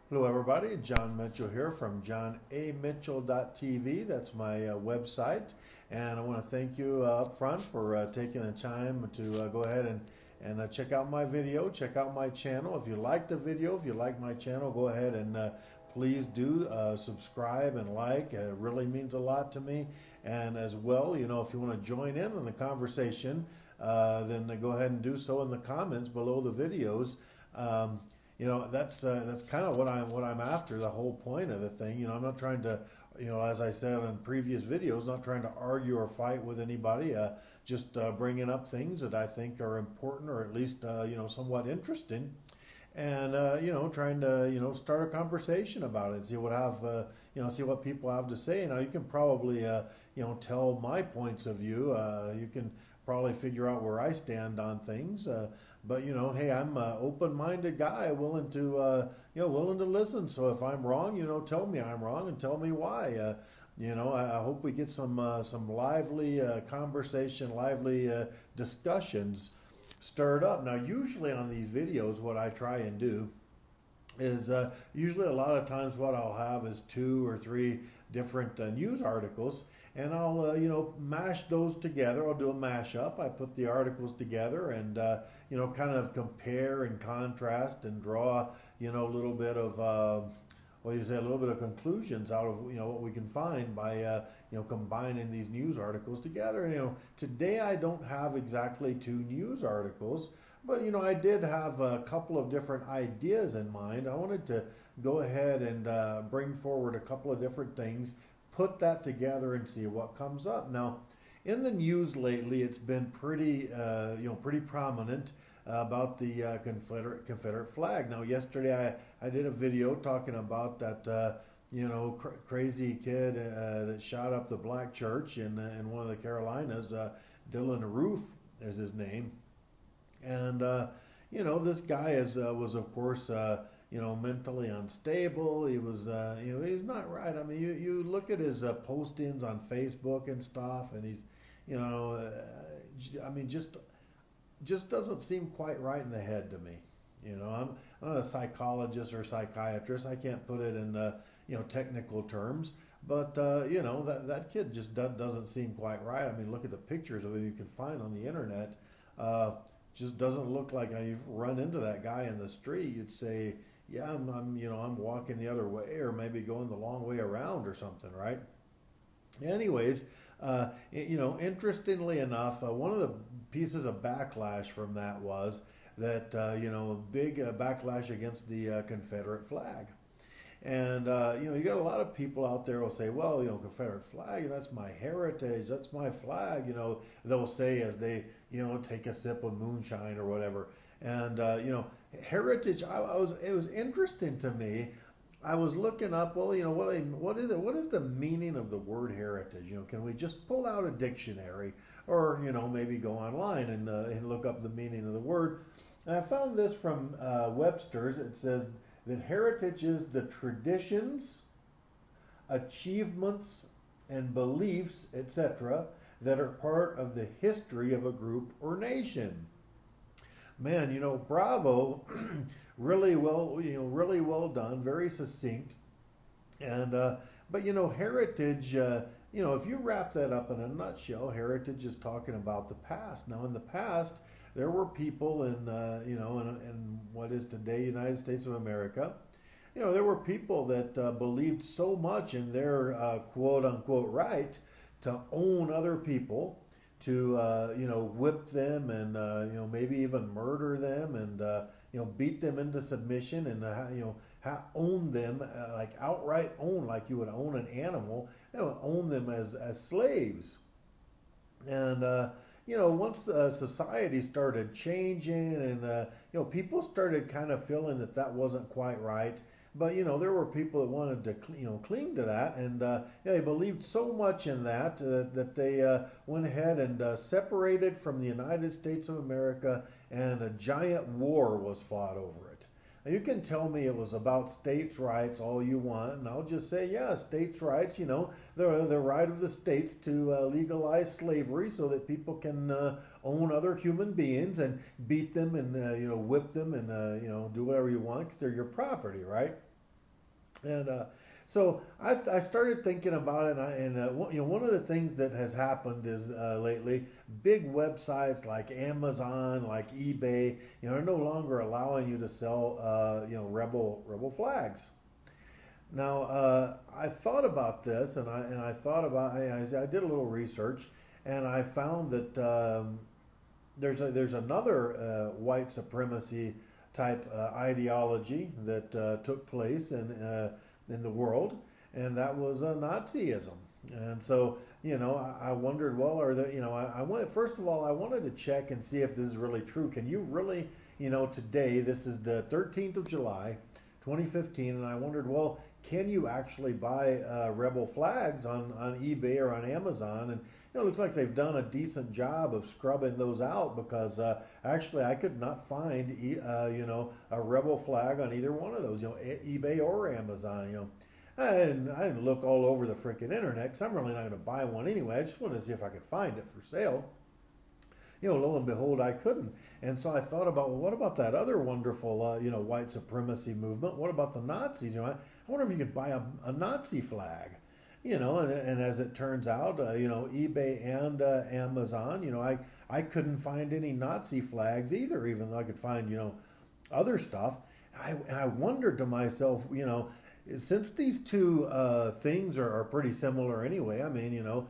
Hello, everybody. John Mitchell here from johnamitchell.tv. That's my website. And I want to thank you up front for taking the time to go ahead and check out my video, check out my channel. If you like the video, if you like my channel, go ahead and please do subscribe and like. It really means a lot to me. And as well, if you want to join in on the conversation, then go ahead and do so in the comments below the videos. That's kind of what I'm after. The whole point of the thing. I'm not trying to, as I said in previous videos, not trying to argue or fight with anybody. Just bringing up things that I think are important, or at least somewhat interesting, and trying to start a conversation about it and see see what people have to say. Now you can probably tell my points of view. You can probably figure out where I stand on things. But hey, I'm an open-minded guy, willing to willing to listen. So if I'm wrong, tell me I'm wrong and tell me why. I hope we get some lively conversation, lively discussions stirred up. Now, usually on these videos, what I try and do is usually a lot of times what I'll have is two or three different news articles, and I'll mash those together. I'll do a mashup. I put the articles together and kind of compare and contrast and draw a little bit of a little bit of conclusions out of what we can find by combining these news articles together. Today I don't have exactly two news articles, but I did have a couple of different ideas in mind. I wanted to go ahead and bring forward a couple of different things, put that together, and see what comes up. Now, in the news lately, it's been pretty prominent about the Confederate flag. Now, yesterday I did a video talking about that crazy kid that shot up the black church in one of the Carolinas. Dylan Roof is his name, and this guy was of course mentally unstable. He was he's not right. I mean, you look at his postings on Facebook and stuff, and he's just doesn't seem quite right in the head to me. I'm not a psychologist or psychiatrist. I can't put it in technical terms, but that kid just doesn't seem quite right. I mean, look at the pictures of him you can find on the internet. Just doesn't look like you've run into that guy in the street. You'd say, yeah, I'm walking the other way, or maybe going the long way around or something, right? Anyways, interestingly enough, one of the pieces of backlash from that was that big backlash against the Confederate flag. And you got a lot of people out there will say, well, Confederate flag, that's my heritage, that's my flag. They'll say as they take a sip of moonshine or whatever. And heritage. It was interesting to me. I was looking up, well, what is it? What is the meaning of the word heritage? Can we just pull out a dictionary, or maybe go online and look up the meaning of the word? And I found this from Webster's. It says that heritage is the traditions, achievements, and beliefs, etc., that are part of the history of a group or nation. Man, bravo, really well done, very succinct, and but heritage. If you wrap that up in a nutshell, heritage is talking about the past. Now, in the past, there were people in what is today United States of America. There were people that believed so much in their quote unquote right to own other people, to whip them and maybe even murder them, and beat them into submission, and own them, like outright own, like you would own an animal, own them as slaves. And once society started changing, and people started kind of feeling that wasn't quite right. But there were people that wanted to cling to that, and they believed so much in that that they went ahead and separated from the United States of America, and a giant war was fought over it. Now, you can tell me it was about states' rights all you want, and I'll just say, yeah, states' rights. The right of the states to legalize slavery so that people can own other human beings and beat them and whip them and do whatever you want because they're your property, right? And so I started thinking about it, one of the things that has happened is lately, big websites like Amazon, like eBay, are no longer allowing you to sell, rebel flags. Now, I thought about this, and I thought about, I did a little research, and I found that there's another white supremacy type ideology that took place in the world, and that was Nazism. And so, I wondered, well, are there, I went, first of all, I wanted to check and see if this is really true. Can you really, today, this is the 13th of July, 2015, and I wondered, well, can you actually buy rebel flags on eBay or on Amazon? And it looks like they've done a decent job of scrubbing those out, because actually I could not find a rebel flag on either one of those, eBay or Amazon. I didn't look all over the freaking internet, because I'm really not going to buy one anyway. I just wanted to see if I could find it for sale. Lo and behold, I couldn't. And so I thought about, well, what about that other wonderful, white supremacy movement? What about the Nazis? I wonder if you could buy a Nazi flag. And as it turns out, eBay and Amazon, I couldn't find any Nazi flags either, even though I could find, other stuff. I wondered to myself, since these two things are pretty similar anyway, I mean,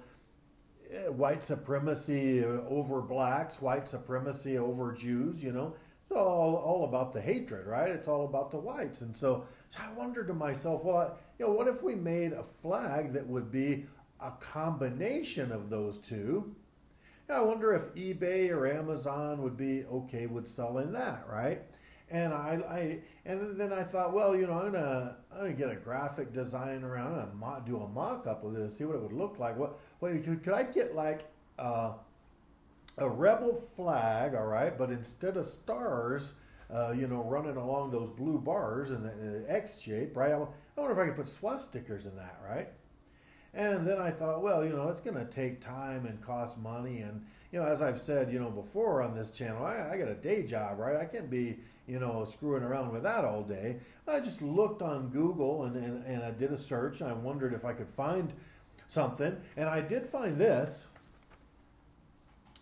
white supremacy over blacks, white supremacy over Jews, it's all about the hatred, right? It's all about the whites. And so I wondered to myself, well, what if we made a flag that would be a combination of those two? I wonder if eBay or Amazon would be okay with selling that, right? And and then I thought, well, I'm gonna get a graphic designer around and do a mock-up of this, see what it would look like. Well, could I get like a rebel flag, all right, but instead of stars, running along those blue bars in the X shape, right? I wonder if I could put swastikas in that, right? And then I thought, well, that's going to take time and cost money. And, as I've said, before on this channel, I got a day job, right? I can't be, screwing around with that all day. I just looked on Google and I did a search. And I wondered if I could find something. And I did find this.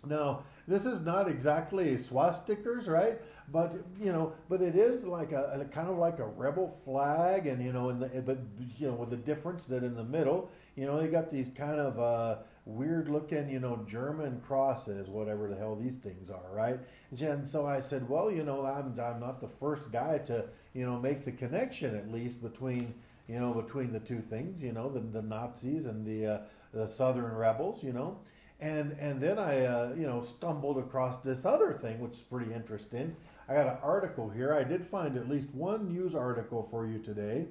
Now, this is not exactly swastikas, right? But but it is like a kind of like a rebel flag, and with the difference that in the middle, they got these kind of weird looking, German crosses, whatever the hell these things are, right? And so I said, well, I'm not the first guy to make the connection, at least between the two things, the Nazis and the Southern rebels, And then I, stumbled across this other thing, which is pretty interesting. I got an article here. I did find at least one news article for you today.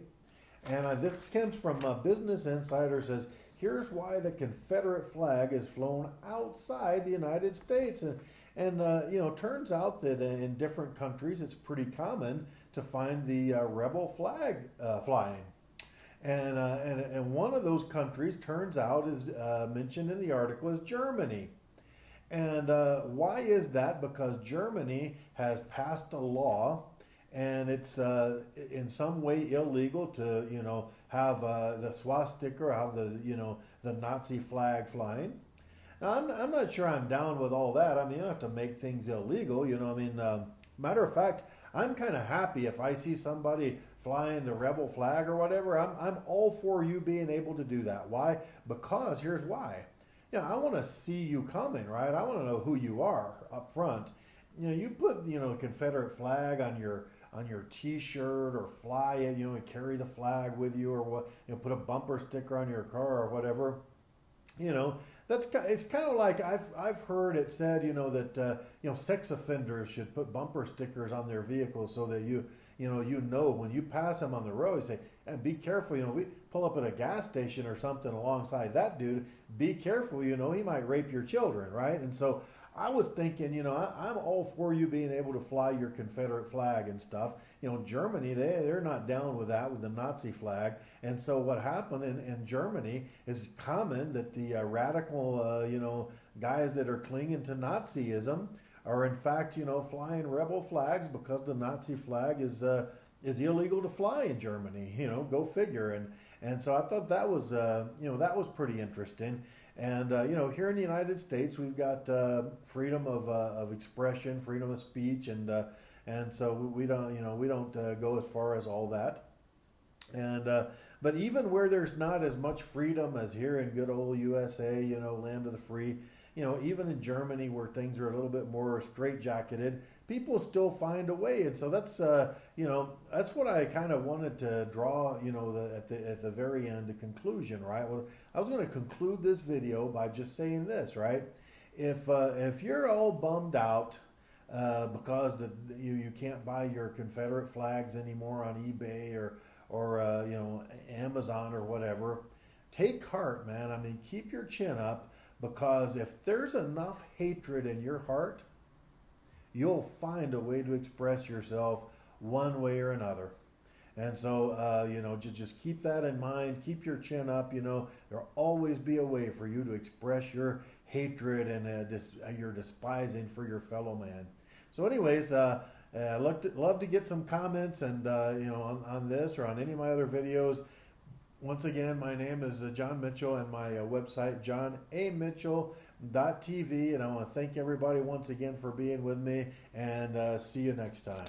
And this comes from Business Insider. Says, here's why the Confederate flag is flown outside the United States. And turns out that in different countries, it's pretty common to find the rebel flag flying. And one of those countries, turns out, is mentioned in the article, is Germany. And why is that? Because Germany has passed a law, and it's in some way illegal to have the swastika or have the Nazi flag flying. Now, I'm not sure I'm down with all that. I mean, you don't have to make things illegal. Matter of fact, I'm kind of happy if I see somebody flying the rebel flag or whatever. I'm all for you being able to do that. Why? Because here's why. I want to see you coming, right? I want to know who you are up front. You put a Confederate flag on your T-shirt, or fly it, and carry the flag with you, or what? Put a bumper sticker on your car or whatever. It's kind of like I've heard it said, that sex offenders should put bumper stickers on their vehicles so that when you pass them on the road, you say, and be careful, if we pull up at a gas station or something alongside that dude, be careful, he might rape your children, right? And so I was thinking, I'm all for you being able to fly your Confederate flag and stuff. Germany, they're not down with that, with the Nazi flag. And so what happened in Germany is common that the radical, guys that are clinging to Nazism are in fact, flying rebel flags, because the Nazi flag is, is illegal to fly in Germany. You know, go figure. And so I thought that was that was pretty interesting. And here in the United States, we've got freedom of expression, freedom of speech, and so we don't go as far as all that. And but even where there's not as much freedom as here in good old USA, land of the free, even in Germany where things are a little bit more straitjacketed, people still find a way. And so that's what I kind of wanted to draw, at the very end, the conclusion, right? Well, I was going to conclude this video by just saying this, right? If you're all bummed out because you can't buy your Confederate flags anymore on eBay or Amazon or whatever, take heart, man. I mean, keep your chin up, because if there's enough hatred in your heart, you'll find a way to express yourself one way or another. And so, just keep that in mind. Keep your chin up. There'll always be a way for you to express your hatred and your despising for your fellow man. So anyways, I'd love to get some comments and on this or on any of my other videos. Once again, my name is John Mitchell, and my website, johnamitchell.tv. And I want to thank everybody once again for being with me, and see you next time.